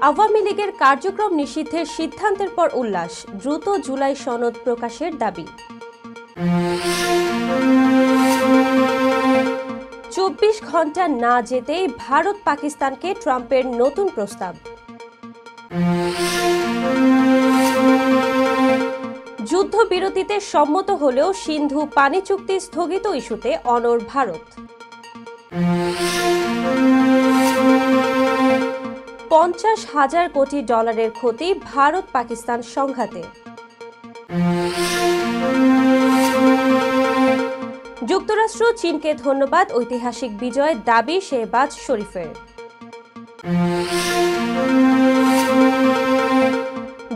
আওয়ামী লীগের কার্যক্রম নিষিদ্ধের সিদ্ধান্তের পর উল্লাস, দ্রুত জুলাই সনদ প্রকাশের দাবি। 24 ঘন্টা না যেতেই ভারত পাকিস্তানকে ট্রাম্পের নতুন প্রস্তাব। যুদ্ধবিরতিতে সম্মত হলেও সিন্ধু পানি চুক্তি স্থগিত ইস্যুতে অনড় ভারত। 50,000 কোটি ডলারের ক্ষতি ভারত পাকিস্তান সংঘাতে। যুক্তরাষ্ট্র চীনকে ধন্যবাদ, ঐতিহাসিক বিজয় দাবি শেহবাজ শরীফের।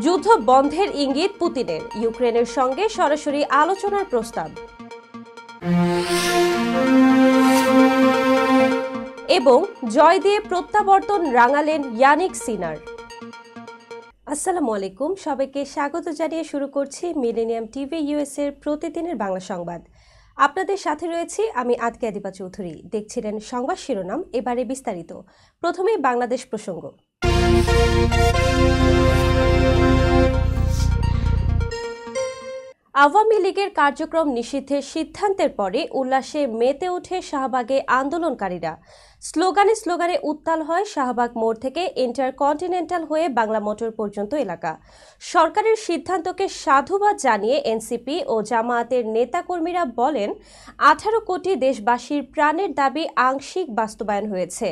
যুদ্ধ বন্ধের ইঙ্গিত পুতিনের, ইউক্রেনের সঙ্গে সরাসরি আলোচনার প্রস্তাব। এবং জয় দিয়ে প্রত্যাবর্তন রাঙালেন ইয়ানিক সিনার। আসসালামু আলাইকুম, সবাইকে স্বাগত জানিয়ে শুরু করছি মিলেনিয়াম টিভি ইউএস এর প্রতিদিনের বাংলা সংবাদ। আপনাদের সাথে রয়েছি আমি আতকিয়া দীপা চৌধুরী। দেখছিলেন সংবাদ শিরোনাম, এবারে বিস্তারিত। প্রথমেই বাংলাদেশ প্রসঙ্গ। আওয়ামী লীগের কার্যক্রম নিষিদ্ধের সিদ্ধান্তের পরে উল্লাসে মেতে ওঠে শাহবাগে আন্দোলনকারীরা। স্লোগানে স্লোগানে উত্তাল হয় শাহবাগ মোড় থেকে ইন্টারকন্টিনেন্টাল হয়ে বাংলা মোটর পর্যন্ত এলাকা। সরকারের সিদ্ধান্তকে সাধুবাদ জানিয়ে এনসিপি ও জামায়াতের নেতাকর্মীরা বলেন, 18 কোটি দেশবাসীর প্রাণের দাবি আংশিক বাস্তবায়ন হয়েছে।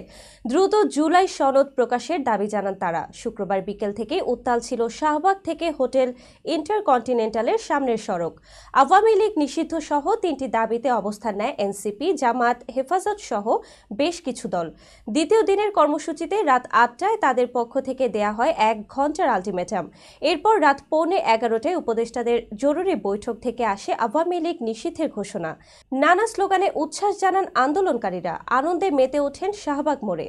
দ্রুত জুলাই সনদ প্রকাশের দাবি জানান তারা। শুক্রবার বিকেল থেকে উত্তাল ছিল শাহবাগ থেকে হোটেল ইন্টারকন্টিনেন্টালের সামনের সড়ক। আওয়ামী লীগ নিষিদ্ধ সহ 3টি দাবিতে অবস্থান নেয় এনসিপি, জামাত, হেফাজত সহ বেশ কিছু দল। দ্বিতীয় দিনের কর্মসূচিতে রাত 8টায় তাদের পক্ষ থেকে দেয়া হয় 1 ঘন্টার আলটিমেটাম। এরপর রাত 11:15টায় উপদেষ্টাদের জরুরি বৈঠক থেকে আসে আওয়ামী লীগ নিষিদ্ধের ঘোষণা। নানা স্লোগানে উচ্ছ্বাস জানান আন্দোলনকারীরা, আনন্দে মেতে ওঠেন শাহবাগ মোড়ে।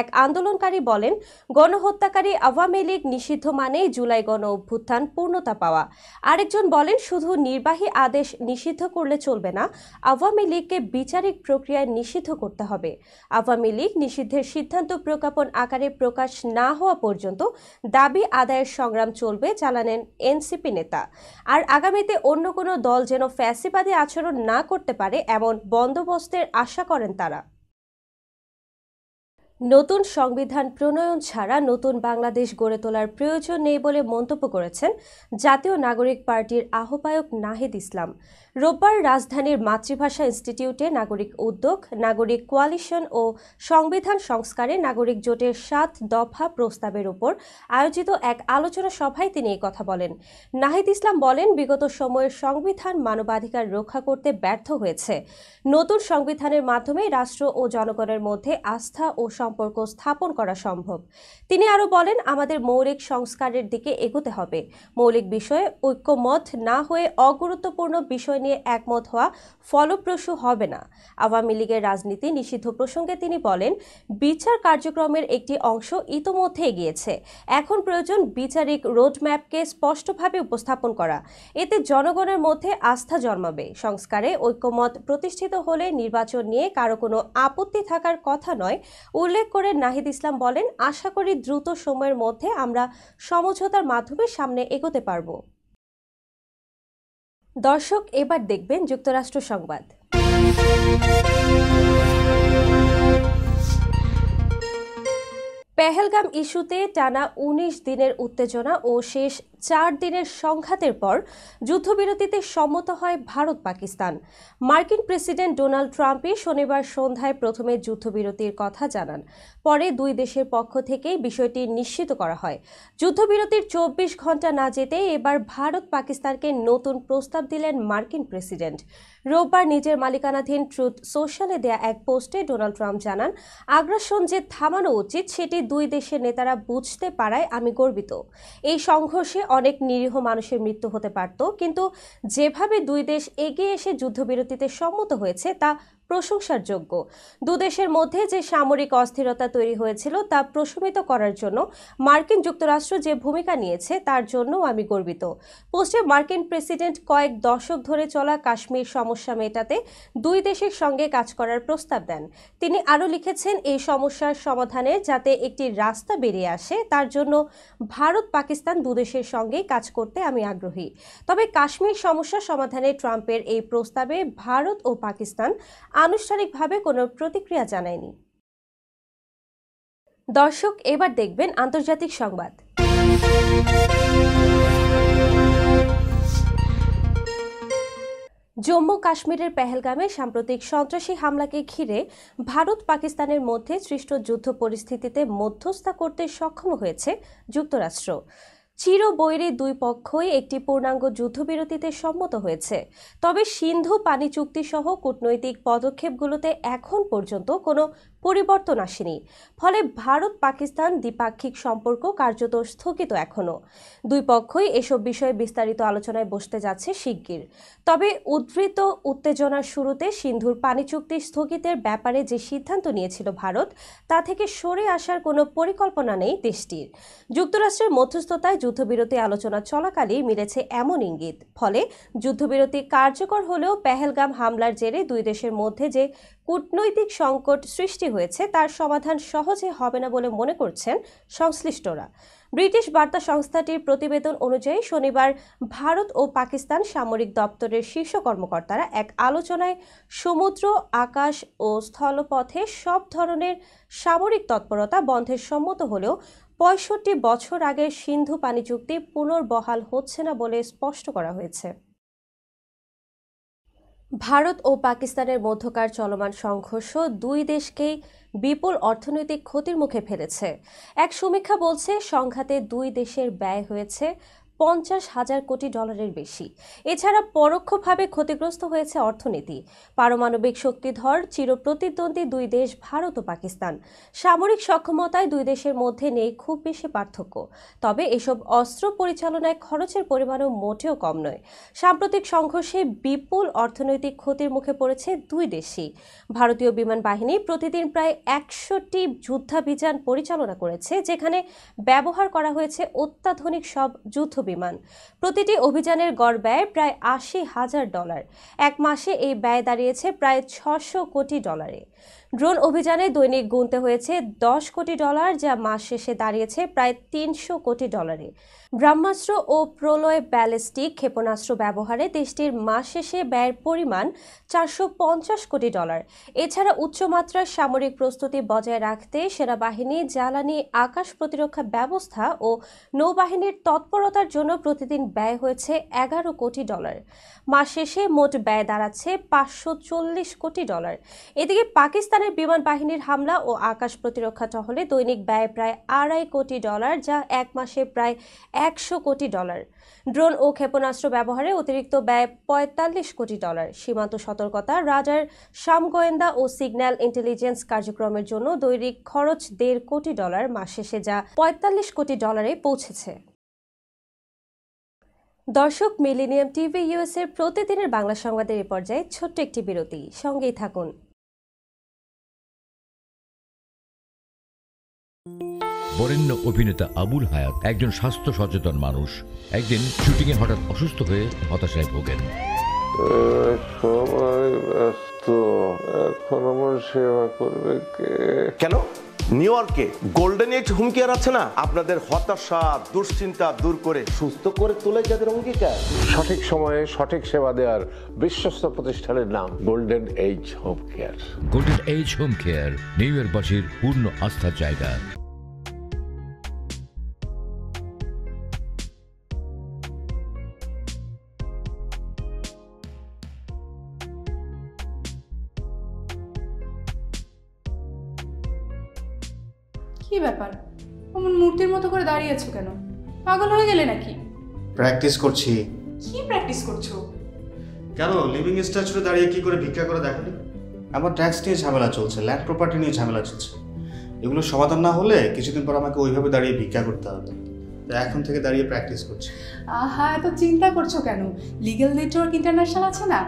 এক আন্দোলনকারী বলেন, গণহত্যাকারী আওয়ামী লীগ নিষিদ্ধ মানেই জুলাই গণ অভ্যুত্থান পূর্ণতা পাওয়া। আরেকজন বলেন, শুধু নির্বাহী আদেশ নিষিদ্ধ করলে চলবে না, আওয়ামী লীগকে বিচারিক প্রক্রিয়ায় নিষিদ্ধ করতে হবে। আওয়ামী লীগ নিষিদ্ধের সিদ্ধান্ত প্রজ্ঞাপন আকারে প্রকাশ না হওয়া পর্যন্ত দাবি আদায়ের সংগ্রাম চলবে জানালেন এনসিপি নেতা। আর আগামীতে অন্য কোনো দল যেন ফ্যাসিবাদী আচরণ না করতে পারে এমন বন্দোবস্তের আশা করেন তারা। নতুন সংবিধান প্রণয়ন ছাড়া নতুন বাংলাদেশ গড়ে তোলার প্রয়োজন নেই বলে মন্তব্য করেছেন জাতীয় নাগরিক পার্টির আহ্বায়ক নাহিদ ইসলাম। রোববার রাজধানীর মাতৃভাষা ইনস্টিটিউটে নাগরিক উদ্যোগ, নাগরিক কোয়ালিশন ও সংবিধান সংস্কারে নাগরিক জোটের 7 দফা প্রস্তাবের উপর আয়োজিত এক আলোচনা সভায় তিনি এই কথা বলেন। নাহিদ ইসলাম বলেন, বিগত সময়ের সংবিধান মানবাধিকার রক্ষা করতে ব্যর্থ হয়েছে। নতুন সংবিধানের মাধ্যমে রাষ্ট্র ও জনগণের মধ্যে আস্থা ও সম্পর্ক স্থাপন করা সম্ভব। তিনি আরও বলেন, আমাদের মৌলিক সংস্কারের দিকে এগোতে হবে। মৌলিক বিষয়ে ঐক্যমত না হয়ে অগুরুত্বপূর্ণ বিষয় নিয়ে একমত হওয়া ফলপ্রসূ হবে না। আওয়ামী লীগের রাজনীতি নিষিদ্ধ প্রসঙ্গে তিনি বলেন, বিচার কার্যক্রমের একটি অংশ ইতোমধ্যে এগিয়েছে। এখন প্রয়োজন বিচারিক রোডম্যাপকে স্পষ্টভাবে উপস্থাপন করা। এতে জনগণের মধ্যে আস্থা জন্মাবে। সংস্কারে ঐক্যমত প্রতিষ্ঠিত হলে নির্বাচন নিয়ে কারো কোনো আপত্তি থাকার কথা নয়। উল্লেখ করে নাহিদ ইসলাম বলেন, আশা করি দ্রুত সময়ের মধ্যে আমরা সমঝোতার মাধ্যমে সামনে এগোতে পারব। দর্শক, এবার দেখবেন যুক্তরাষ্ট্র সংবাদ। পেহেলগাম ইস্যুতে টানা 19 দিনের উত্তেজনা ও শেষ 4 দিনের সংঘাতের পর যুদ্ধবিরতিতে সম্মত হয় ভারত পাকিস্তান। মার্কিন প্রেসিডেন্ট ডোনাল্ড ট্রাম্পই শনিবার সন্ধ্যায় প্রথমে যুদ্ধবিরতির কথা জানান। পরে দুই দেশের পক্ষ থেকেই বিষয়টি নিশ্চিত করা হয়। যুদ্ধবিরতির 24 ঘন্টা না যেতেই এবার ভারত পাকিস্তানকে নতুন প্রস্তাব দিলেন মার্কিন প্রেসিডেন্ট। রোববার নিজের মালিকানাধীন ট্রুথ সোশ্যালে দেয়া এক পোস্টে ডোনাল্ড ট্রাম্প জানান, আগ্রাসন যে থামানো উচিত সেটি দুই দেশের নেতারা বুঝতে পারায় আমি গর্বিত। এই সংঘর্ষে অনেক নিরীহ মানুষের মৃত্যু হতে পারত, কিন্তু যেভাবে দুই দেশ এগিয়ে এসে যুদ্ধবিরতিতে সম্মত হয়েছে তা প্রশংসার যোগ্য। দুদেশের মধ্যে যে সামরিক অস্থিরতা তৈরি হয়েছিল তা প্রশমিত করার জন্য মার্কিন যুক্তরাষ্ট্র যে ভূমিকা নিয়েছে তার জন্য আমি গর্বিত। পোস্টে মার্কিন প্রেসিডেন্ট কয়েক দশক ধরে চলা কাশ্মীর সমস্যা মেটাতে দুই দেশের সঙ্গে কাজ করার প্রস্তাব দেন। তিনি আরও লিখেছেন, এই সমস্যার সমাধানে যাতে একটি রাস্তা বেরিয়ে আসে তার জন্য ভারত পাকিস্তান দুদেশের সঙ্গেই কাজ করতে আমি আগ্রহী। তবে কাশ্মীর সমস্যা সমাধানে ট্রাম্পের এই প্রস্তাবে ভারত ও পাকিস্তান আনুষ্ঠানিকভাবে কোনো প্রতিক্রিয়া জানায়নি। দর্শক, এবার দেখবেন আন্তর্জাতিক সংবাদ। জম্মু কাশ্মীরের পেহেলগামে সাম্প্রতিক সন্ত্রাসী হামলাকে ঘিরে ভারত পাকিস্তানের মধ্যে সৃষ্ট যুদ্ধ পরিস্থিতিতে মধ্যস্থতা করতে সক্ষম হয়েছে যুক্তরাষ্ট্র। চিরবৈরী দুই পক্ষই একটি পূর্ণাঙ্গ যুদ্ধবিরতিতে সম্মত হয়েছে। তবে সিন্ধু পানি চুক্তি সহ কূটনৈতিক পদক্ষেপগুলোতে এখন পর্যন্ত কোনো পরিবর্তন আসেনি। ফলে ভারত পাকিস্তান দ্বিপাক্ষিক সম্পর্ক কার্যত স্থগিত এখনো। দুই পক্ষই এসব বিষয়ে বিস্তারিত আলোচনায় বসতে যাচ্ছে শিগগির। তবে উদ্ধৃত উত্তেজনার শুরুতে সিন্ধুর পানি চুক্তি স্থগিতের ব্যাপারে যে সিদ্ধান্ত নিয়েছিল ভারত, তা থেকে সরে আসার কোনো পরিকল্পনা নেই দেশটির। যুক্তরাষ্ট্রের মধ্যস্থতায় যুদ্ধবিরতি আলোচনা চলাকালেই মিলেছে এমন ইঙ্গিত। ফলে যুদ্ধবিরতি কার্যকর হলেও পেহেলগাম হামলার জেরে দুই দেশের মধ্যে যে কূটনৈতিক সংকট সৃষ্টি হয়েছে তার সমাধান সহজে হবে না বলে মনে করছেন সংশ্লিষ্টরা। ব্রিটিশ বার্তা সংস্থাটির প্রতিবেদন অনুযায়ী শনিবার ভারত ও পাকিস্তান সামরিক দপ্তরের শীর্ষ কর্মকর্তারা এক আলোচনায় সমুদ্র, আকাশ ও স্থলপথে সব ধরনের সামরিক তৎপরতা বন্ধের সম্মত হলেও ৬৫ বছর আগের সিন্ধু পানি চুক্তি পুনর্বহাল হচ্ছে না বলে স্পষ্ট করা হয়েছে। ভারত ও পাকিস্তানের মধ্যকার চলমান সংঘর্ষ দুই দেশকেই বিপুল অর্থনৈতিক ক্ষতির মুখে ফেলেছে। এক সমীক্ষা বলছে সংঘাতে দুই দেশের ব্যয় হয়েছে $৫০,০০০ কোটি বেশি। এছাড়া পরোক্ষভাবে ক্ষতিগ্রস্ত হয়েছে অর্থনীতি। পারমাণবিক শক্তিধর চিরপ্রতিদ্বন্দ্বী দুই দেশ ভারত ও পাকিস্তান। সামরিক সক্ষমতায় দুই দেশের মধ্যে নেই খুব বেশি পার্থক্য। তবে এসব অস্ত্র পরিচালনায় খরচের পরিমাণও মোটেও কম নয়। সাম্প্রতিক সংঘর্ষে বিপুল অর্থনৈতিক ক্ষতির মুখে পড়েছে দুই দেশই। ভারতীয় বিমান বাহিনী প্রতিদিন প্রায় ১০০টি যুদ্ধাভিযান পরিচালনা করেছে, যেখানে ব্যবহার করা হয়েছে অত্যাধুনিক সব যুদ্ধ বিমান। প্রতিটি অভিযানের গড় ব্যয় প্রায় $৮০,০০০। এক মাসে এই ব্যয় দাঁড়িয়েছে প্রায় $৬০০ কোটি। ড্রোন অভিযানে দৈনিক গুনতে হয়েছে $১০ কোটি, যা মাস শেষে দাঁড়িয়েছে প্রায় $৩০০ কোটি। ব্রহ্মাস্ত্র ও প্রলয় ব্যালিস্টিক ক্ষেপণাস্ত্র ব্যবহারে দেশটির মাস শেষে ব্যয়ের পরিমাণ $৪৫০ কোটি। এছাড়া উচ্চমাত্রার সামরিক প্রস্তুতি বজায় রাখতে সেনাবাহিনী, জ্বালানি, আকাশ প্রতিরক্ষা ব্যবস্থা ও নৌবাহিনীর তৎপরতার জন্য প্রতিদিন ব্যয় হয়েছে $১১ কোটি। মাস শেষে মোট ব্যয় দাঁড়াচ্ছে $৫৪০ কোটি। এদিকে পাকিস্তানের বিমান বাহিনীর হামলা ও আকাশ প্রতিরক্ষা টহলে দৈনিক ব্যয় প্রায় $২.৫ কোটি, যা এক মাসে প্রায় $১০০ কোটি। ড্রোন ও ক্ষেপণাস্ত্র ব্যবহারে অতিরিক্ত ব্যয় $৪৫ কোটি। সীমান্ত সতর্কতা, রাডার, সামগোয়েন্দা ও সিগন্যাল ইন্টেলিজেন্স কার্যক্রমের জন্য দৈনিক খরচ $১.৫ কোটি, মাস শেষে যা $৪৫ কোটি পৌঁছেছে। দর্শক, মিলেনিয়াম টিভি ইউএস এর প্রতিদিনের বাংলা সংবাদের এই পর্যায়ে ছোট্ট একটি বিরতি, সঙ্গেই থাকুন। বরেণ্য অভিনেতা আবুল হায়াত একজন স্বাস্থ্য সচেতন মানুষ। একদিন শুটিংয়ে হঠাৎ অসুস্থ হয়ে হতাশায় ভোগেন। সবাই ব্যস্ত, এখন আমার সেবা করবে কে? কেন? নিউ ইয়র্কে গোল্ডেন এইজ হোম কেয়ার আছে না, আপনাদের হতাশা, দুশ্চিন্তা দূর করে সুস্থ করে তোলে যাদের অঙ্গীকার। সঠিক সময়ে সঠিক সেবা দেওয়ার বিশ্বস্ত প্রতিষ্ঠানের নাম golden age home care. Golden age home care নিউ ইয়র্কবাসীর পূর্ণ আস্থার জায়গা। কি ব্যাপার, অমন মূর্তির মতো করে দাঁড়িয়ে আছো কেন? পাগল হয়ে গেলে নাকি? প্র্যাকটিস করছি। কি প্র্যাকটিস করছো? কেন লিভিং স্ট্যাচুরে দাঁড়িয়ে কি করে ভিক্ষা করে দেখালি? আমার ট্যাক্স নিয়ে ঝামেলা চলছে, ল্যান্ড প্রপার্টি নিয়ে ঝামেলা চলছে। এগুলো সমাধান না হলে কিছুদিন পর আমাকে ওইভাবে দাঁড়িয়ে ভিক্ষা করতে হবে। তো এখন থেকে দাঁড়িয়ে প্র্যাকটিস করছি। আহা, এত চিন্তা করছো কেন? লিগ্যাল নেটওয়ার্ক ইন্টারন্যাশনাল আছে না?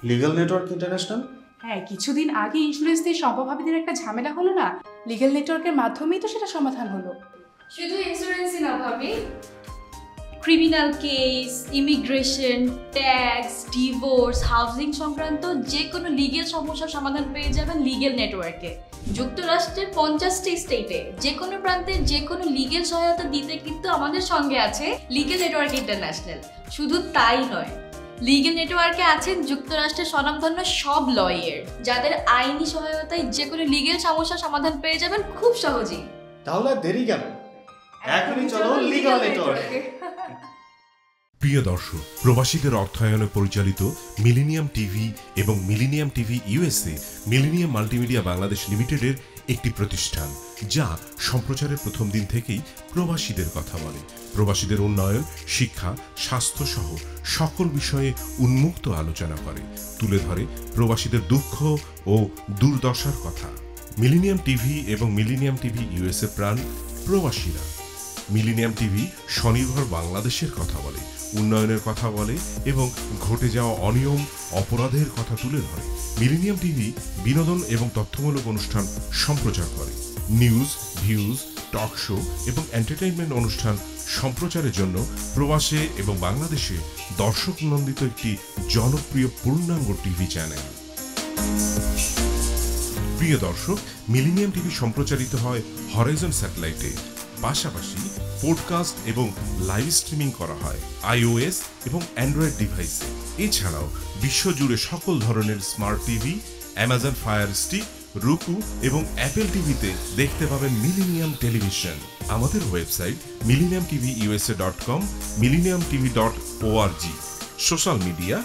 Legal network international? হ্যাঁ, কিছুদিন আগে ইন্স্যুরেন্স দিয়ে সম্পভাবীদের একটা ঝামেলা হলো না, লিগ্যাল নেটওয়ার্কের মাধ্যমেই তো সেটা সমাধান হলো। শুধু ইন্স্যুরেন্সই না ভাবি, criminal case, immigration, tax, divorce, housing সংক্রান্ত যে কোনো লিগ্যাল সমস্যার সমাধান পেয়ে যাবেন লিগ্যাল নেটওয়ার্কে। যুক্তরাষ্ট্রের 50টি স্টেটে যে কোনো প্রান্তে যে কোনো লিগ্যাল সহায়তা দিতে কিন্তু আমাদের সঙ্গে আছে লিগ্যাল নেটওয়ার্ক ইন্টারন্যাশনাল। শুধু তাই নয়, লিগ্যাল নেটওয়ার্কে আছেন যুক্তরাষ্ট্রের স্বনামধন্য সব লয়ার, যাদের আইনি সহায়তায় যে কোনো লিগ্যাল সমস্যার সমাধান পেয়ে যাবেন খুব সহজেই। তাহলে আর দেরি কেন, এখনই চলো লিগ্যাল নেটওয়ার্কে। প্রিয় দর্শক, প্রবাসীদের অর্থায়নে পরিচালিত মিলেনিয়াম টিভি এবং millennium TV USA millennium multimedia Bangladesh লিমিটেডের একটি প্রতিষ্ঠান, যা সম্প্রচারের প্রথম দিন থেকেই প্রবাসীদের কথা বলে। প্রবাসীদের উন্নয়ন, শিক্ষা, স্বাস্থ্য সহ সকল বিষয়ে উন্মুক্ত আলোচনা করে, তুলে ধরে প্রবাসীদের দুঃখ ও দুর্দশার কথা। মিলেনিয়াম টিভি এবং মিলেনিয়াম টিভি ইউএসএ প্রাণ প্রবাসীরা। মিলেনিয়াম টিভি স্বনির্ভর বাংলাদেশের কথা বলে, উন্নয়নের কথা বলে এবং ঘটে যাওয়া অনিয়ম, অপরাধের কথা তুলে ধরে। মিলেনিয়াম টিভি বিনোদন এবং তথ্যমূলক অনুষ্ঠান সম্প্রচার করে। নিউজ, ভিউজ, টক শো এবং এন্টারটেইনমেন্ট অনুষ্ঠান সম্প্রচারের জন্য প্রবাসে এবং বাংলাদেশে দর্শক নন্দিত একটি জনপ্রিয় পূর্ণাঙ্গ টিভি চ্যানেল। প্রিয় দর্শক, মিলেনিয়াম টিভি সম্প্রচারিত হয় হরাইজন স্যাটেলাইটে, পাশাপাশি পডকাস্ট এবং লাইভ স্ট্রিমিং করা হয় iOS এবং অ্যান্ড্রয়েড ডিভাইসে। এছাড়াও বিশ্বজুড়ে সকল ধরনের smart TV, Amazon fire stick, রুকু এবং অ্যাপেল টিভিতে দেখতে পাবেন মিলেনিয়াম টেলিভিশন। আমাদের website millenniumtvusa.com, millenniumtv.org। Social media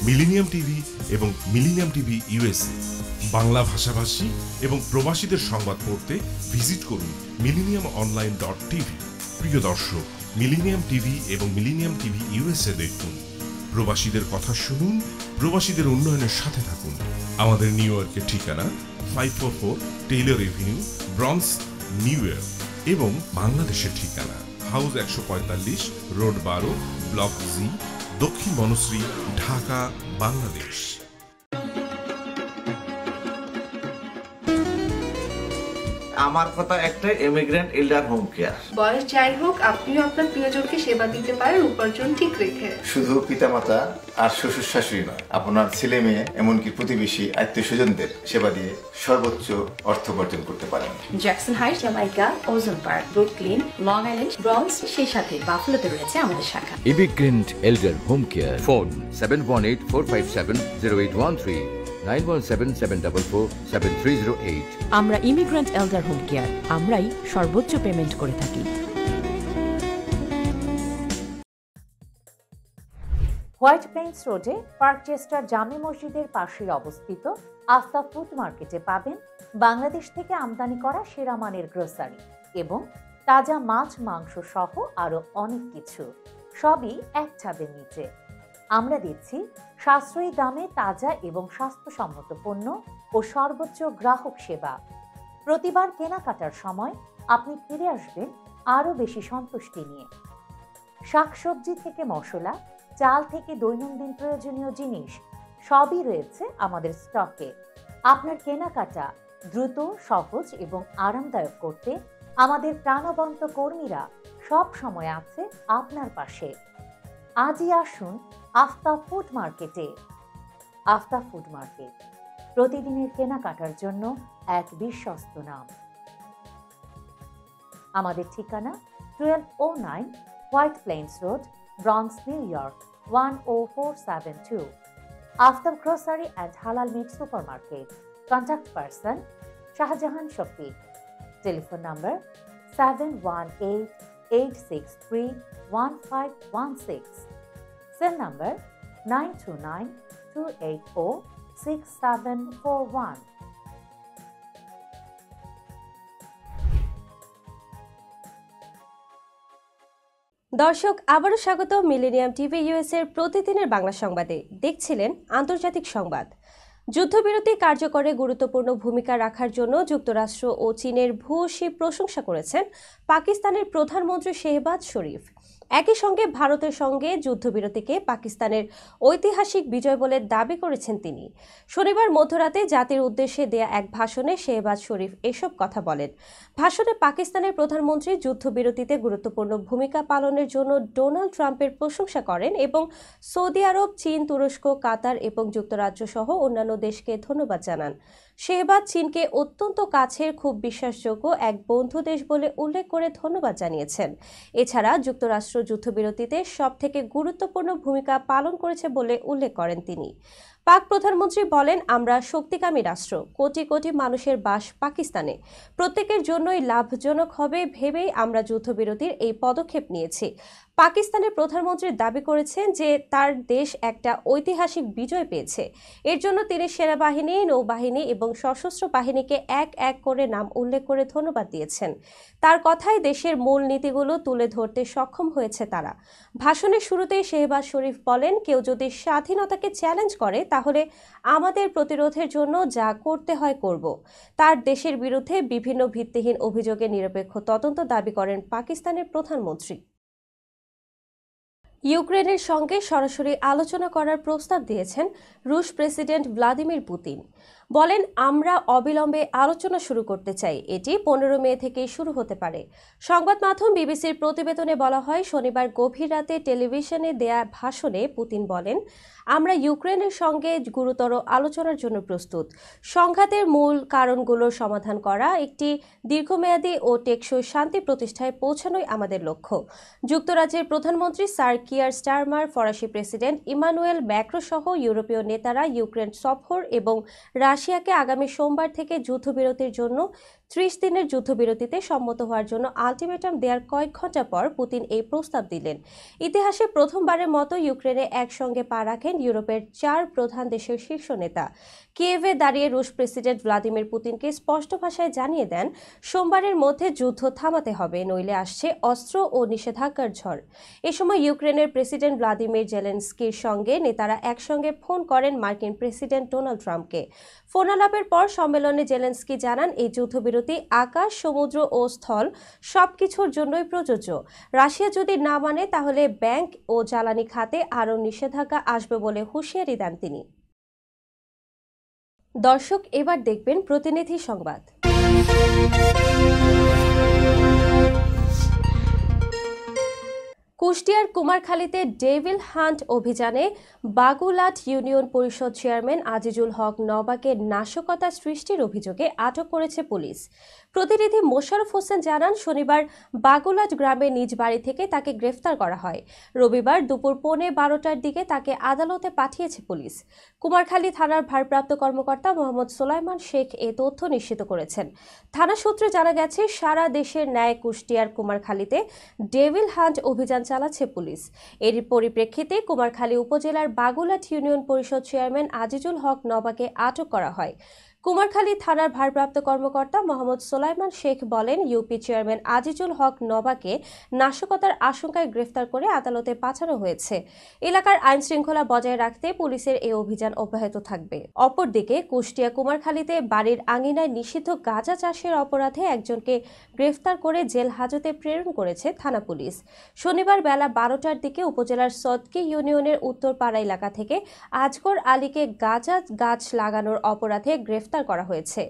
millennium TV এবং মিলেনিয়াম টিভি ইউএসএ। বাংলা ভাষাভাষী এবং প্রবাসীদের সংবাদ পড়তে ভিজিট করুন millenniumonline.tv। প্রিয় দর্শক, মিলেনিয়াম টিভি এবং মিলেনিয়াম টিভি ইউএসএ দেখুন, প্রবাসীদের কথা শুনুন, প্রবাসীদের উন্নয়নের সাথে থাকুন। আমাদের নিউ ইয়র্কের ঠিকানা 544 Taylor Avenue, bronze, New York এবং বাংলাদেশের ঠিকানা হাউস 145, রোড 12, ব্লক জি, দক্ষিণ বনশ্রী, ঢাকা, বাংলাদেশ। আমার কথা একটাই, ইমিগ্রেন্ট এল্ডার হোম কেয়ার। বয়স যাই হোক, আপনিও আপনার প্রিয়জনকে সেবা দিতে পারেন উপার্জন ঠিক রেখে। শুধু পিতামাতা আর শ্বশুর শাশুড়ি নয়, আপনার ছেলে মেয়ে এমনকি প্রতিবেশী আত্মীয় স্বজনদের সেবা দিয়ে সর্বোচ্চ অর্থ উপার্জন করতে পারেন। জ্যাকসন হাইট, জামাইকা, ওজন park, Brooklyn, long island, bronze, সেই সাথে বাফলোতে রয়েছে আমাদের শাখা। Immigrant এল্ডার home care. ফোন 7184570813, 9177447308। আমরা ইমিগ্রেন্ট এল্ডার হোম কেয়ার, আমরাই সর্বোচ্চ পেমেন্ট করে থাকি। হোয়াইট প্লেন্স রোডে পার্কচেস্টার জামে মসজিদের পাশে অবস্থিত আফতা ফুড মার্কেটে পাবেন বাংলাদেশ থেকে আমদানি করা সেরা মানের গ্রোসারি এবং তাজা মাছ, মাংস সহ আরো অনেক কিছু, সবই এক ছাদের নিচে। আমরা দিচ্ছি সাশ্রয়ী দামে তাজা এবং স্বাস্থ্যসম্মত পণ্য ও সর্বোচ্চ গ্রাহক সেবা। প্রতিবার কেনাকাটার সময় আপনি ফিরে আসবেন আরো বেশি সন্তুষ্টি নিয়ে। শাকসবজি থেকে মশলা, চাল থেকে দৈনন্দিন প্রয়োজনীয় জিনিস সবই রয়েছে আমাদের স্টকে। আপনার কেনাকাটা দ্রুত, সহজ এবং আরামদায়ক করতে আমাদের প্রাণবন্ত কর্মীরা সব সময় আছে আপনার পাশে। আজই আসুন আফতা ফুড মার্কেটে। আফতা ফুড মার্কেট, প্রতিদিনের কেনাকাটার জন্য এক বিশ্বস্ত নাম। আমাদের ঠিকানা 1209 white plains road, Bronx, New York 10472। Aftab grocery and halal meat supermarket. Contact person Shahjahan Shafiq. Telephone number 7188631516। Cell number 9292806741। দর্শক, আবারও স্বাগত মিলেনিয়াম টিভি ইউএসএর প্রতিদিনের বাংলা সংবাদে। দেখছিলেন আন্তর্জাতিক সংবাদ। যুদ্ধবিরতি কার্যকরে গুরুত্বপূর্ণ ভূমিকা রাখার জন্য যুক্তরাষ্ট্র ও চীনের ভূয়সী প্রশংসা করেছেন পাকিস্তানের প্রধানমন্ত্রী শেহবাজ শরীফ। একই সঙ্গে ভারতের সঙ্গে যুদ্ধবিরতিকে পাকিস্তানের ঐতিহাসিক বিজয় বলে দাবি করেছেন তিনি। শনিবার মধ্যরাতে জাতির উদ্দেশ্যে দেয়া এক ভাষণে শেহবাজ শরীফ এসব কথা বলেন। ভাষণে পাকিস্তানের প্রধানমন্ত্রী যুদ্ধবিরতিতে গুরুত্বপূর্ণ ভূমিকা পালনের জন্য ডোনাল্ড ট্রাম্পের প্রশংসা করেন এবং সৌদি আরব, চীন, তুরস্ক, কাতার এবং যুক্তরাজ্য সহ অন্যান্য দেশকে ধন্যবাদ জানান। শেহবাজ চীনকে অত্যন্ত কাছের, খুব বিশ্বাসযোগ্য এক বন্ধু দেশ বলে উল্লেখ করে ধন্যবাদ জানিয়েছেন। এছাড়া যুক্তরাষ্ট্র যুদ্ধবিরতিতে সবথেকে গুরুত্বপূর্ণ ভূমিকা পালন করেছে বলে উল্লেখ করেন তিনি। পাক প্রধানমন্ত্রী বলেন, আমরা শক্তিকামী রাষ্ট্র, কোটি কোটি মানুষের বাস পাকিস্তানে, প্রত্যেকের জন্যই লাভজনক হবে ভেবেই আমরা যুদ্ধবিরতির এই পদক্ষেপ নিয়েছি। পাকিস্তানের প্রধানমন্ত্রী দাবি করেছেন যে তার দেশ একটা ঐতিহাসিক বিজয় পেয়েছে। এর জন্য তিনি সেনাবাহিনী, নৌবাহিনী এবং সশস্ত্র বাহিনীকে এক এক করে নাম উল্লেখ করে ধন্যবাদ দিয়েছেন। তার কথায় দেশের মূল নীতিগুলো তুলে ধরতে সক্ষম হয়েছে তারা। ভাষণের শুরুতেই শেহবাজ শরীফ বলেন, কেউ যদি স্বাধীনতাকে চ্যালেঞ্জ করে তাহলে আমাদের প্রতিরোধের জন্য যা করতে হয় করব। তার দেশের বিরুদ্ধে বিভিন্ন ভিত্তিহীন অভিযোগে নিরপেক্ষ তদন্ত দাবি করেন পাকিস্তানের প্রধানমন্ত্রী। ইউক্রেনের সঙ্গে সরাসরি আলোচনা করার প্রস্তাব দিয়েছেন রুশ প্রেসিডেন্ট ভ্লাদিমির পুতিন। বলেন, আমরা অবিলম্বে আলোচনা শুরু করতে চাই। এটি 15 মে থেকেই শুরু হতে পারে। সংবাদ মাধ্যম বিবিসির প্রতিবেদনে বলা হয়, শনিবার গভীর রাতে টেলিভিশনে দেয়া ভাষণে পুতিন বলেন, আমরা ইউক্রেনের সঙ্গে গুরুতর আলোচনার জন্য প্রস্তুত। সংঘাতের মূল কারণগুলোর সমাধান করা, একটি দীর্ঘমেয়াদী ও টেকসই শান্তি প্রতিষ্ঠায় পৌঁছানোই আমাদের লক্ষ্য। যুক্তরাজ্যের প্রধানমন্ত্রী স্যার কিয়ার স্টারমার, ফরাসি প্রেসিডেন্ট ইমানুয়েল ম্যাক্রো সহ ইউরোপীয় নেতারা ইউক্রেন সফর এবং রাশিয়াকে আগামী সোমবার থেকে যুদ্ধবিরতির জন্য 30 দিনের যুদ্ধবিরতিতে সম্মত হওয়ার জন্য আলটিমেটাম দেওয়ার কয়েক ঘণ্টা পর পুতিন এই প্রস্তাব দিলেন। ইতিহাসে প্রথমবারের মতো ইউক্রেনে একসঙ্গে পা রাখেন ইউরোপের 4 প্রধান দেশের শীর্ষ নেতা। কিয়েভে দাঁড়িয়ে রুশ প্রেসিডেন্ট ভ্লাদিমির পুতিনকে স্পষ্ট ভাষায় জানিয়ে দেন, সোমবারের মধ্যে যুদ্ধ থামাতে হবে, নইলে আসছে অস্ত্র ও নিষেধাজ্ঞার ঝড়। এ সময় ইউক্রেনের প্রেসিডেন্ট ভ্লাদিমির জেলেনস্কির সঙ্গে নেতারা একসঙ্গে ফোন করেন মার্কিন প্রেসিডেন্ট ডোনাল্ড ট্রাম্পকে। ফোন আলাপের পর সম্মেলনে জেলেনস্কি জানান, এই যুদ্ধবিরতি আকাশ, সমুদ্র ও স্থল সবকিছুর জন্যই প্রযোজ্য। রাশিয়া যদি না মানে তাহলে ব্যাংক ও জ্বালানি খাতে আরও নিষেধাজ্ঞা আসবে বলে হুঁশিয়ারি দেন তিনি। দর্শক, এবার দেখবেন প্রতিনিধি সংবাদ। কুষ্টিয়ার কুমারখালীতে ডেভিল হান্ট অভিযানে বাগুলাট ইউনিয়ন পরিষদ চেয়ারম্যান আজিজুল হক নবাকে নাশকতা সৃষ্টির অভিযোগে আটক করেছে পুলিশ। প্রতিনিধি মোশাররফ হোসেন জানান, শনিবার বাগুলাট গ্রামে নিজ বাড়ি থেকে তাকে গ্রেফতার করা হয়। রবিবার দুপুর 12:15টার দিকে তাকে আদালতে পাঠিয়েছে পুলিশ। কুমারখালী থানার ভারপ্রাপ্ত কর্মকর্তা মোহাম্মদ সোলাইমান শেখ এ তথ্য নিশ্চিত করেছেন। থানা সূত্রে জানা গেছে, সারা দেশের ন্যায় কুষ্টিয়ার কুমারখালীতে ডেভিল হান্ট অভিযান চালাচ্ছে পুলিশ। এর পরিপ্রেক্ষিতে কুমারখালী উপজেলার বাগুলাট ইউনিয়ন পরিষদ চেয়ারম্যান আজিজুল হক নবাকে আটক করা হয়। কুমারখালী থানার ভারপ্রাপ্ত কর্মকর্তা মোহাম্মদ সোলাইমান শেখ বলেন, ইউপি চেয়ারম্যান আজিজুল হক নবাকে নাশকতার আশঙ্কায় গ্রেফতার করে আদালতে পাঠানো হয়েছে। এলাকার আইন শৃঙ্খলা বজায় রাখতে পুলিশের এই অভিযান অব্যাহত থাকবে। অপরদিকে কুষ্টিয়া কুমারখালীতে বাড়ির আঙিনায় নিষিদ্ধ গাঁজা চাষের অপরাধে একজনকে গ্রেফতার করে জেল হাজতে প্রেরণ করেছে থানা পুলিশ। শনিবার বেলা 12টার দিকে উপজেলার সদকি ইউনিয়নের উত্তরপাড়া এলাকা থেকে আজগর আলীকে গাঁজা গাছ লাগানোর অপরাধে গ্রেফতার করা হয়েছে।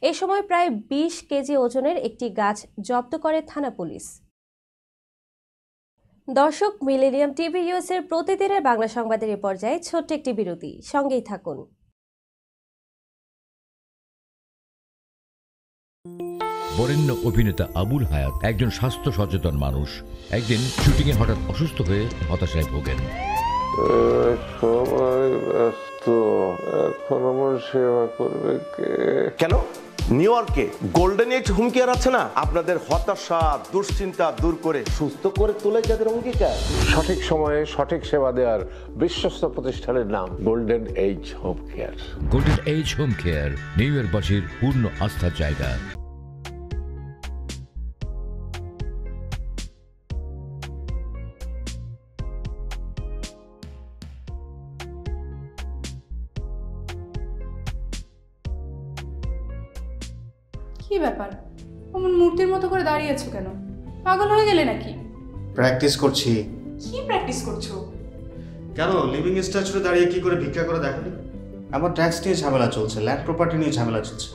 এ সময় প্রায় 20 কেজি ওজনের একটি গাছ জব্দ করে থানা পুলিশ। দর্শক, মিলেনিয়াম টিভি ইউএস এর প্রতিদিনের বাংলা সংবাদের এই পর্যায়ে ছোট্ট একটি বিরতি, সঙ্গেই থাকুন। বরেণ্য অভিনেতা আবুল হায়াত একজন স্বাস্থ্য সচেতন মানুষ। একদিন শুটিংয়ে হঠাৎ অসুস্থ হয়ে হতাশায় ভোগেন। সবাই ব্যস্ত, এখন আমার সেবা করবে কে? কেন? নিউ ইয়র্কে গোল্ডেন এইজ হোম কেয়ার আছে না, আপনাদের হতাশা, দুশ্চিন্তা দূর করে সুস্থ করে তোলে যাদের অঙ্গীকার। সঠিক সময়ে সঠিক সেবা দেওয়ার বিশ্বস্ত প্রতিষ্ঠানের নাম golden age home care. Golden age home care নিউ ইয়র্কবাসীর পূর্ণ আস্থার জায়গা। কি ব্যাপার, অমন মূর্তির মতো করে দাঁড়িয়ে আছো কেন? পাগল হয়ে গেলে নাকি? প্র্যাকটিস করছি, প্র্যাকটিস করছো? কেন লিভিং স্ট্যাচুরে দাঁড়িয়ে কি করে ভিক্ষা করে দেখালি? আমার ট্যাক্স নিয়ে ঝামেলা চলছে, ল্যান্ড প্রপার্টি নিয়ে ঝামেলা চলছে।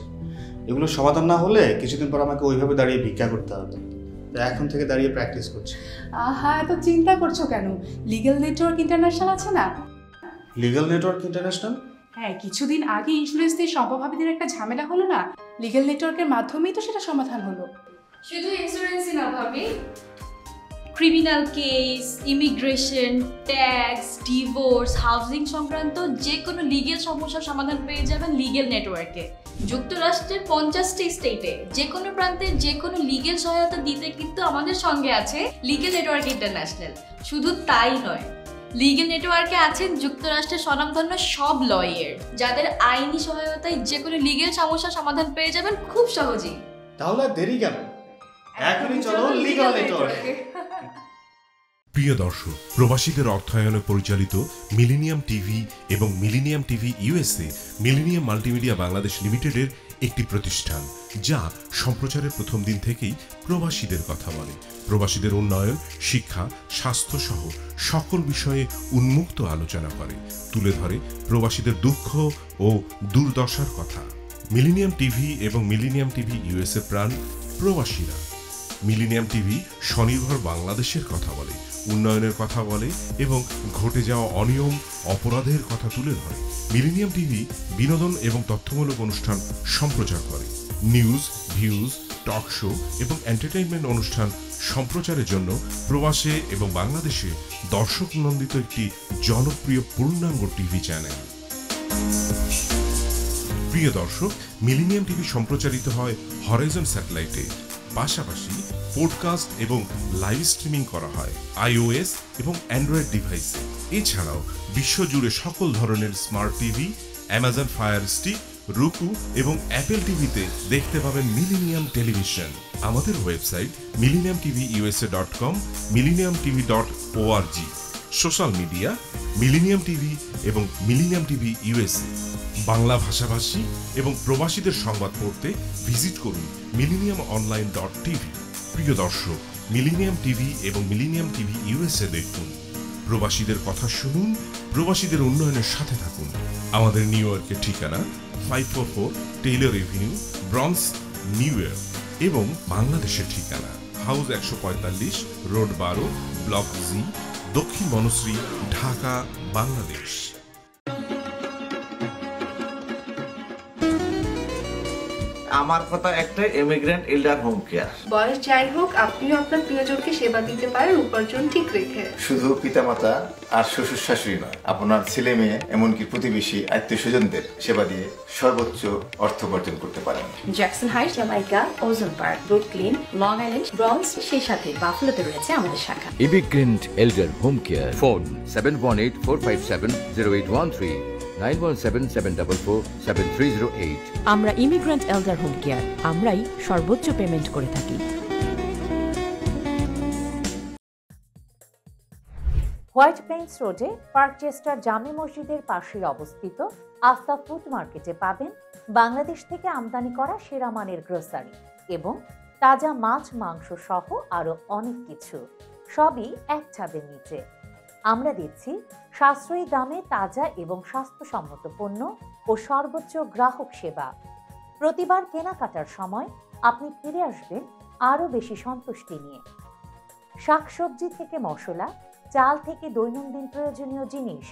এগুলো সমাধান না হলে কিছুদিন পর আমাকে ওইভাবে দাঁড়িয়ে ভিক্ষা করতে হবে। তাই এখন থেকে দাঁড়িয়ে প্র্যাকটিস করছি। আহা, এত চিন্তা করছো কেন? লিগ্যাল নেটওয়ার্ক ইন্টারন্যাশনাল আছে না? Legal network international? হ্যাঁ, কিছুদিন আগে ইন্স্যুরেন্স দিয়ে সম্পভাবীদের একটা ঝামেলা হলো না, লিগ্যাল নেটওয়ার্কের মাধ্যমেই তো সেটা সমাধান হলো। শুধু ইন্স্যুরেন্সই না ভাবি, criminal case, immigration, tax, divorce, housing সংক্রান্ত যে কোনো লিগেল সমস্যার সমাধান পেয়ে যাবেন লিগেল নেটওয়ার্কে। যুক্তরাষ্ট্রের 50টি স্টেটে যে কোনো প্রান্তে যে কোনো লিগেল সহায়তা দিতে কিন্তু আমাদের সঙ্গে আছে লিগেল নেটওয়ার্ক ইন্টারন্যাশনাল। শুধু তাই নয়, লিগেল নেটওয়ার্কে আছেন যুক্তরাষ্ট্রের স্বনামধন্য সব লয়ার, যাদের আইনি সহায়তায় যে কোনো লিগেল সমস্যার সমাধান পেয়ে যাবেন খুব সহজেই। তাহলে দেরি কেন? এখনই চলো লিগ্যাল নেটওয়ার্কে। প্রিয় দর্শক, প্রবাসীদের অর্থায়নে পরিচালিত মিলেনিয়াম টিভি এবং millennium TV USA millennium multimedia Bangladesh লিমিটেডের একটি প্রতিষ্ঠান, যা সম্প্রচারের প্রথম দিন থেকেই প্রবাসীদের কথা বলে। প্রবাসীদের উন্নয়ন, শিক্ষা, স্বাস্থ্য সহ সকল বিষয়ে উন্মুক্ত আলোচনা করে, তুলে ধরে প্রবাসীদের দুঃখ ও দুর্দশার কথা। মিলেনিয়াম টিভি এবং মিলেনিয়াম টিভি ইউএসএ প্রাণ প্রবাসীরা। মিলেনিয়াম টিভি স্বনির্ভর বাংলাদেশের কথা বলে, উন্নয়নের কথা বলে এবং ঘটে যাওয়া অনিয়ম, অপরাধের কথা তুলে ধরে। মিলেনিয়াম টিভি বিনোদন এবং তথ্যমূলক অনুষ্ঠান সম্প্রচার করে। নিউজ, ভিউজ, টক শো এবং এন্টারটেইনমেন্ট অনুষ্ঠান সম্প্রচারের জন্য প্রবাসে এবং বাংলাদেশে দর্শক নন্দিত একটি জনপ্রিয় পূর্ণাঙ্গ টিভি চ্যানেল। প্রিয় দর্শক, মিলেনিয়াম টিভি সম্প্রচারিত হয় হরাইজন স্যাটেলাইটে, পাশাপাশি পডকাস্ট এবং লাইভ স্ট্রিমিং করা হয় iOS এবং অ্যান্ড্রয়েড ডিভাইসে। এছাড়াও বিশ্বজুড়ে সকল ধরনের smart TV, Amazon fire stick, রুকু এবং অ্যাপেল টিভিতে দেখতে পাবেন মিলেনিয়াম টেলিভিশন। আমাদের website millenniumtvusa.com, millenniumtv.org। Social media millennium TV এবং মিলেনিয়াম টিভি ইউএসএ। বাংলা ভাষাভাষী এবং প্রবাসীদের সংবাদ পড়তে ভিজিট করুন millenniumonline.tv। প্রিয় দর্শক, মিলেনিয়াম টিভি এবং মিলেনিয়াম টিভি ইউএসএ দেখুন, প্রবাসীদের কথা শুনুন, প্রবাসীদের উন্নয়নের সাথে থাকুন। আমাদের নিউ ইয়র্কের ঠিকানা 544 Taylor Avenue, bronze, New York এবং বাংলাদেশের ঠিকানা হাউস 145, রোড 12, ব্লক জি, দক্ষিণ বনশ্রী, ঢাকা, বাংলাদেশ। আমার কথা একটাই, ইমিগ্রেন্ট এল্ডার হোম কেয়ার। বয়স যাই হোক, আপনিও আপনার প্রিয়জনকে সেবা দিতে পারেন উপার্জন ঠিক রেখে। শুধু পিতামাতা আর শ্বশুর শাশুড়ি নয়, আপনার ছেলে মেয়ে এমনকি প্রতিবেশী আত্মীয় স্বজনদের সেবা দিয়ে সর্বোচ্চ অর্থ উপার্জন করতে পারেন। জ্যাকসন হাইট, জামাইকা, ওজন park, Brooklyn, long island, bronze, সেই সাথে বাফলোতে রয়েছে আমাদের শাখা। Immigrant এল্ডার home care. ফোন 7184570813, 9177447308। আমরা ইমিগ্রেন্ট এল্ডার হোম কেয়ার, আমরাই সর্বোচ্চ পেমেন্ট করে থাকি। হোয়াইট প্লেন্স রোডে পার্কচেস্টার জামে মসজিদের পাশে অবস্থিত আস্থা ফুড মার্কেটে পাবেন বাংলাদেশ থেকে আমদানি করা সেরা মানের গ্রোসারি এবং তাজা মাছ, মাংস সহ আরো অনেক কিছু, সবই এক ছাদের নিচে। আমরা দিচ্ছি সাশ্রয়ী দামে তাজা এবং স্বাস্থ্যসম্মত পণ্য ও সর্বোচ্চ গ্রাহক সেবা। প্রতিবার কেনাকাটার সময় আপনি ফিরে আসবেন আরো বেশি সন্তুষ্টি নিয়ে। শাকসবজি থেকে মশলা, চাল থেকে দৈনন্দিন প্রয়োজনীয় জিনিস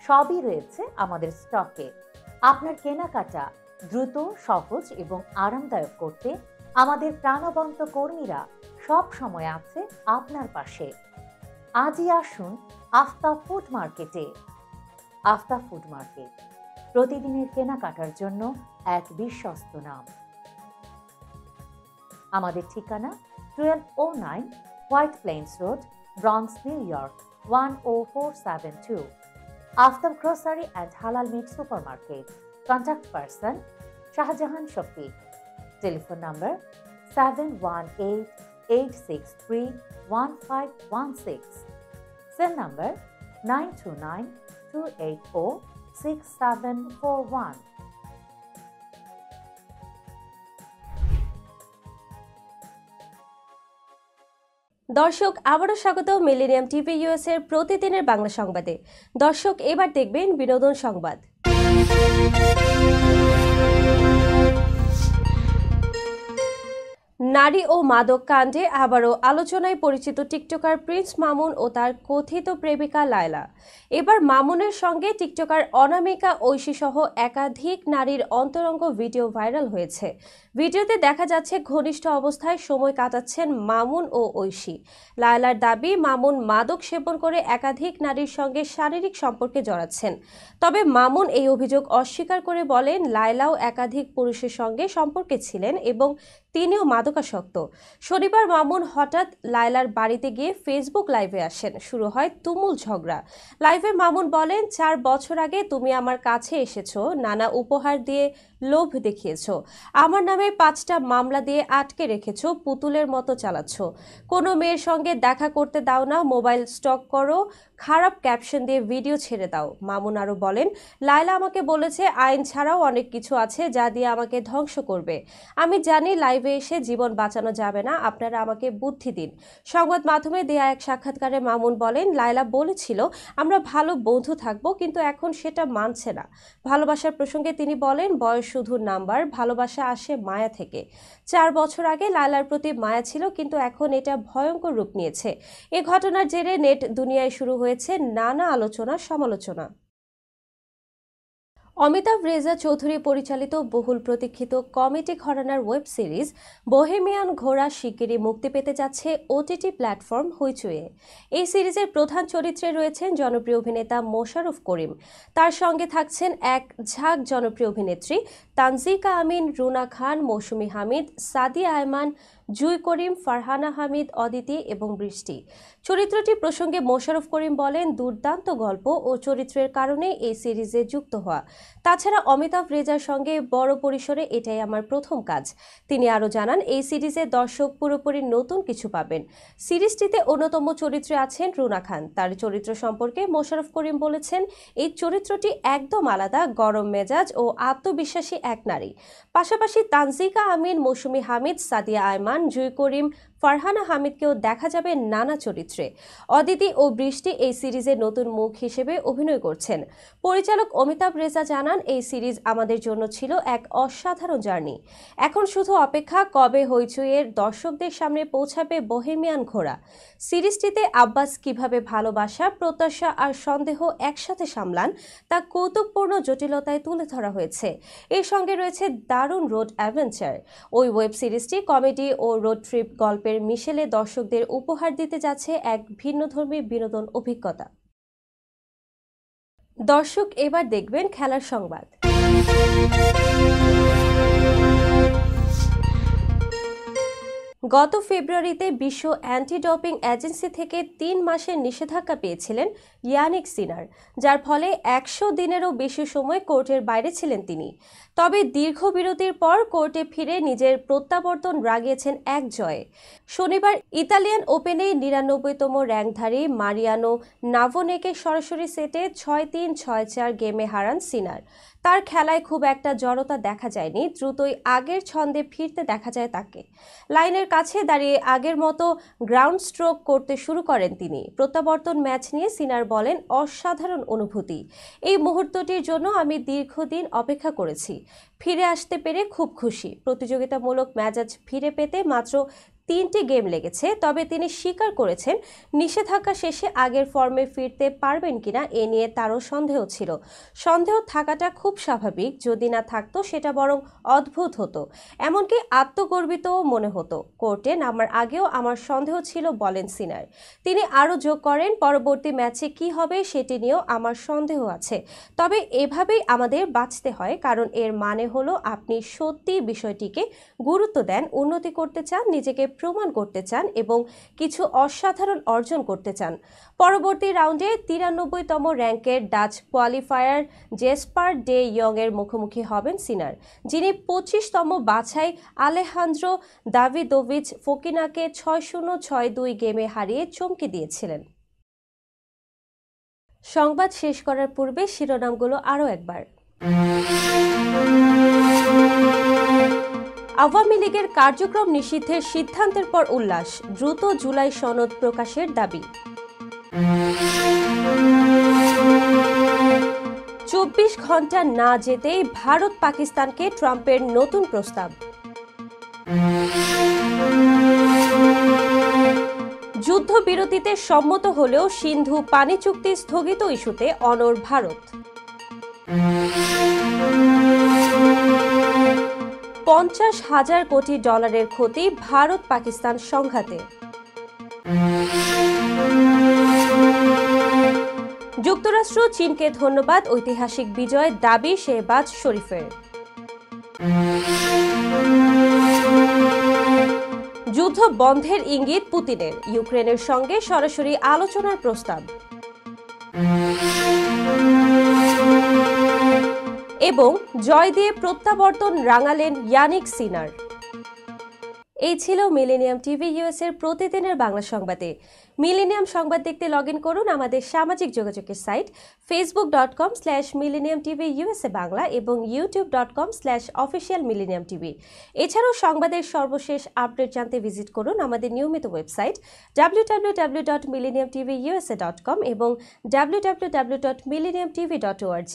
সবই রয়েছে আমাদের স্টকে। আপনার কেনাকাটা দ্রুত, সহজ এবং আরামদায়ক করতে আমাদের প্রাণবন্ত কর্মীরা সব সময় আছে আপনার পাশে। আজই আসুন আস্থা ফুড মার্কেটে। আস্থা ফুড মার্কেট, প্রতিদিনের কেনাকাটার জন্য এক বিশ্বস্ত নাম। আমাদের ঠিকানা 1209 white plains road, Bronx, New York 10472। Aftab grocery and halal meat supermarket. Contact person Shahjahan Shafiq. Telephone number 7188631516। Cell number 9292806741। দর্শক আবারও স্বাগত মিলেনিয়াম টিভি ইউএস এর প্রতিদিনের বাংলা সংবাদে। দর্শক এবার দেখবেন বিনোদন সংবাদ। নারী ও মাদক কাণ্ডে আবারও আলোচনায় পরিচিত টিকটকার প্রিন্স মামুন ও তার কথিত প্রেমিকা লায়লা। এবার মামুনের সঙ্গে টিকটকার অনামিকা ঐশী সহ একাধিক নারীর অন্তরঙ্গ ভিডিও ভাইরাল হয়েছে। ভিডিওতে দেখা যাচ্ছে ঘনিষ্ঠ অবস্থায় সময় কাটাচ্ছেন মামুন ও ঐশী। লায়লার দাবি, মামুন মাদক সেবন করে একাধিক নারীর সঙ্গে শারীরিক সম্পর্কে জড়াচ্ছেন। তবে মামুন এই অভিযোগ অস্বীকার করে বলেন, লায়লাও একাধিক পুরুষের সঙ্গে সম্পর্কে ছিলেন এবং তিনিও মাদকাসক্ত। শনিবার মামুন হঠাৎ লায়লার বাড়িতে গিয়ে ফেসবুক লাইভে আসেন। শুরু হয় তুমুল ঝগড়া। লাইভে মামুন বলেন, 4 বছর আগে তুমি আমার কাছে এসেছো, নানা উপহার দিয়ে লোভ দেখিয়েছো, আমার নামে 5টা মামলা দিয়ে আটকে রেখেছো, পুতুলের মতো চালাচ্ছ, কোনো মেয়ের সঙ্গে দেখা করতে দাও না, মোবাইল স্টক করো, খারাপ ক্যাপশন দিয়ে ভিডিও ছেড়ে দাও। মামুন আরও বলেন, লায়লা আমাকে বলেছে আইন ছাড়াও অনেক কিছু আছে যা দিয়ে আমাকে ধ্বংস করবে। আমি জানি লাইভে এসে জীবন বাঁচানো যাবে না, আপনারা আমাকে বুদ্ধি দিন। সংবাদ মাধ্যমে দেয়া এক সাক্ষাৎকারে মামুন বলেন, লায়লা বলেছিল আমরা ভালো বন্ধু থাকবো, কিন্তু এখন সেটা মানছে না। ভালোবাসার প্রসঙ্গে তিনি বলেন, বয়স শুধু নাম্বার, ভালোবাসা আসে মায়া থেকে। 4 বছর আগে লায়লার প্রতি মায়া ছিল, কিন্তু এখন এটা ভয়ঙ্কর রূপ নিয়েছে। এ ঘটনার জেরে নেট দুনিয়ায় শুরু হয়েছে নানা আলোচনা সমালোচনা। অমিতাভ রেজা চৌধুরী পরিচালিত বহুল প্রতীক্ষিত কমেডি ঘরানার ওয়েব সিরিজ বোহেমিয়ান ঘোড়া শিগগিরই মুক্তি পেতে যাচ্ছে ওটিটি প্ল্যাটফর্ম হইচইয়ে। এই সিরিজের প্রধান চরিত্রে রয়েছেন জনপ্রিয় অভিনেতা মোশাররফ করিম। তার সঙ্গে থাকছেন এক ঝাঁক জনপ্রিয় অভিনেত্রী তানজিকা আমিন, রুনা খান, মৌসুমী হামিদ, সাদিয়া আয়মান, জুই করিম, ফারহানা হামিদ, অদিতি এবং বৃষ্টি। চরিত্রটি প্রসঙ্গে মোশাররফ করিম বলেন, দুর্দান্ত গল্প ও চরিত্রের কারণে এই সিরিজে যুক্ত হওয়া। তাছাড়া অমিতাভ রেজার সঙ্গে বড় পরিসরে এটাই আমার প্রথম কাজ। তিনি আরও জানান, এই সিরিজে দর্শক পুরোপুরি নতুন কিছু পাবেন। সিরিজটিতে অন্যতম চরিত্রে আছেন রুনা খান। তার চরিত্র সম্পর্কে মোশাররফ করিম বলেছেন, এই চরিত্রটি একদম আলাদা, গরম মেজাজ ও আত্মবিশ্বাসী এক নারী। পাশাপাশি তানজিকা আমিন, মৌসুমী হামিদ, সাদিয়া আয়মান, জুই করিম, ফারহানা হামিদকেও দেখা যাবে নানা চরিত্রে। অদিতি ও বৃষ্টি এই সিরিজে নতুন মুখ হিসেবে অভিনয় করছেন। পরিচালক অমিতাভ রেজা জানান, এই সিরিজ আমাদের জন্য ছিল এক অসাধারণ জার্নি। এখন শুধু অপেক্ষা কবে হইচইয়ের দর্শকদের সামনে পৌঁছাবে বোহেমিয়ান ঘোড়া। সিরিজটিতে আব্বাস কিভাবে ভালোবাসা, প্রত্যাশা আর সন্দেহ একসাথে সামলান তা কৌতুকপূর্ণ জটিলতায় তুলে ধরা হয়েছে। এর সঙ্গে রয়েছে দারুণ রোড অ্যাডভেঞ্চার। ওই ওয়েব সিরিজটি কমেডি ও রোড ট্রিপ গল্পের মিশেলে দর্শকদের উপহার দিতে যাচ্ছে এক ভিন্নধর্মী বিনোদন অভিজ্ঞতা। দর্শক এবার দেখবেন খেলার সংবাদ। গত ফেব্রুয়ারিতে বিশ্ব অ্যান্টি ডপিং এজেন্সি থেকে 3 মাসের নিষেধাজ্ঞা পেয়েছিলেন ইয়ানিক সিনার, যার ফলে 100 দিনেরও বেশি সময় কোর্টের বাইরে ছিলেন তিনি। তবে দীর্ঘ বিরতির পর কোর্টে ফিরে নিজের প্রত্যাবর্তন রাগিয়েছেন এক জয়ে। শনিবার ইতালিয়ান ওপেনে 99তম র্যাঙ্কধারী মারিয়ানো নাভোনেকে সরাসরি সেটে 6-3, 6-4 গেমে হারান সিনার। তার খেলায় খুব একটা জড়তা দেখা যায়নি, দ্রুতই আগের ছন্দে ফিরতে দেখা যায় তাকে। লাইনের কাছে দাঁড়িয়ে আগের মতো গ্রাউন্ড স্ট্রোক করতে শুরু করেন তিনি। প্রত্যাবর্তন ম্যাচ নিয়ে সিনার বলেন, অসাধারণ অনুভূতি। এই মুহূর্তটির জন্য আমি দীর্ঘদিন অপেক্ষা করেছি। ফিরে আসতে পেরে খুব খুশি। প্রতিযোগিতামূলক মেজাজ ফিরে পেতে মাত্র 3টি গেম লেগেছে। তবে তিনি স্বীকার করেছেন, নিষেধাজ্ঞা শেষে আগের ফর্মে ফিরতে পারবেন কিনা এ নিয়ে তারও সন্দেহ ছিল। সন্দেহ থাকাটা খুব স্বাভাবিক, যদি না থাকতো সেটা বরং অদ্ভুত হতো, এমনকি আত্মগর্বিতও মনে হতো। কোর্টে নামার আগেও আমার সন্দেহ ছিল বলেন সিনার। তিনি আরও যোগ করেন, পরবর্তী ম্যাচে কি হবে সেটি নিয়েও আমার সন্দেহ আছে। তবে এভাবেই আমাদের বাঁচতে হয়, কারণ এর মানে হলো আপনি সত্যি বিষয়টিকে গুরুত্ব দেন, উন্নতি করতে চান, নিজেকে প্রমাণ করতে চান এবং কিছু অসাধারণ অর্জন করতে চান। পরবর্তী রাউন্ডে 93তম র্যাঙ্কের ডাচ কোয়ালিফায়ার জেসপার ডে ইয়ং এর মুখোমুখি হবেন সিনার, যিনি 25তম বাছাই আলেহান্দ্রো দাভিদোভিচ ফোকিনাকে 6-0, 6-2 গেমে হারিয়ে চমকে দিয়েছিলেন। সংবাদ শেষ করার পূর্বে শিরোনামগুলো আরও একবার। আওয়ামী লীগের কার্যক্রম নিষিদ্ধের সিদ্ধান্তের পর উল্লাস, দ্রুত জুলাই সনদ প্রকাশের দাবি। 24 ঘন্টা না যেতেই ভারত পাকিস্তানকে ট্রাম্পের নতুন প্রস্তাব। যুদ্ধবিরতিতে সম্মত হলেও সিন্ধু পানি চুক্তি স্থগিত ইস্যুতে অনড় ভারত। 50,000 কোটি ডলারের ক্ষতি ভারত পাকিস্তান সংঘাতে। যুক্তরাষ্ট্র চীনকে ধন্যবাদ, ঐতিহাসিক বিজয় দাবি শেহবাজ শরীফের। যুদ্ধ বন্ধের ইঙ্গিত পুতিনের, ইউক্রেনের সঙ্গে সরাসরি আলোচনার প্রস্তাব। এবং জয় দিয়ে প্রত্যাবর্তন রাঙালেন ইয়ানিক সিনার। এই ছিল মিলেনিয়াম টিভি ইউএস এর প্রতিদিনের বাংলা সংবাদে। মিলেনিয়াম সংবাদ দেখতে লগ ইন করুন আমাদের সামাজিক যোগাযোগের সাইট facebook.com/millenniumtvusa বাংলা এবং youtube.com/officialmillenniumtv। এছাড়াও সংবাদের সর্বশেষ আপডেট জানতে ভিজিট করুন আমাদের নিয়মিত ওয়েবসাইট www.millenniumtvusa.com এবং www.millenniumtv.org।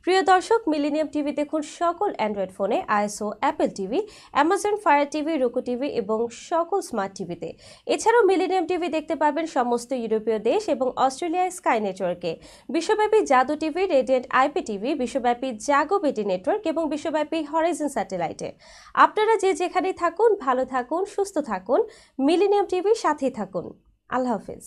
প্রিয় দর্শক, মিলেনিয়াম টিভি দেখুন সকল অ্যান্ড্রয়েড ফোনে, ISO, Apple TV, Amazon fire TV, রুকু টিভি এবং সকল স্মার্ট টিভিতে। এছাড়াও মিলেনিয়াম টিভি দেখতে পাবেন সমস্ত ইউরোপীয় দেশ এবং অস্ট্রেলিয়ায় স্কাই নেটওয়ার্কে, বিশ্বব্যাপী জাদু টিভি, রেডিয়েন্ট আইপি টিভি, বিশ্বব্যাপী জাগো বিডি নেটওয়ার্ক এবং বিশ্বব্যাপী হরাইজন স্যাটেলাইটে। আপনারা যে যেখানেই থাকুন, ভালো থাকুন, সুস্থ থাকুন, মিলেনিয়াম টিভির সাথেই থাকুন। আল্লাহ হাফেজ।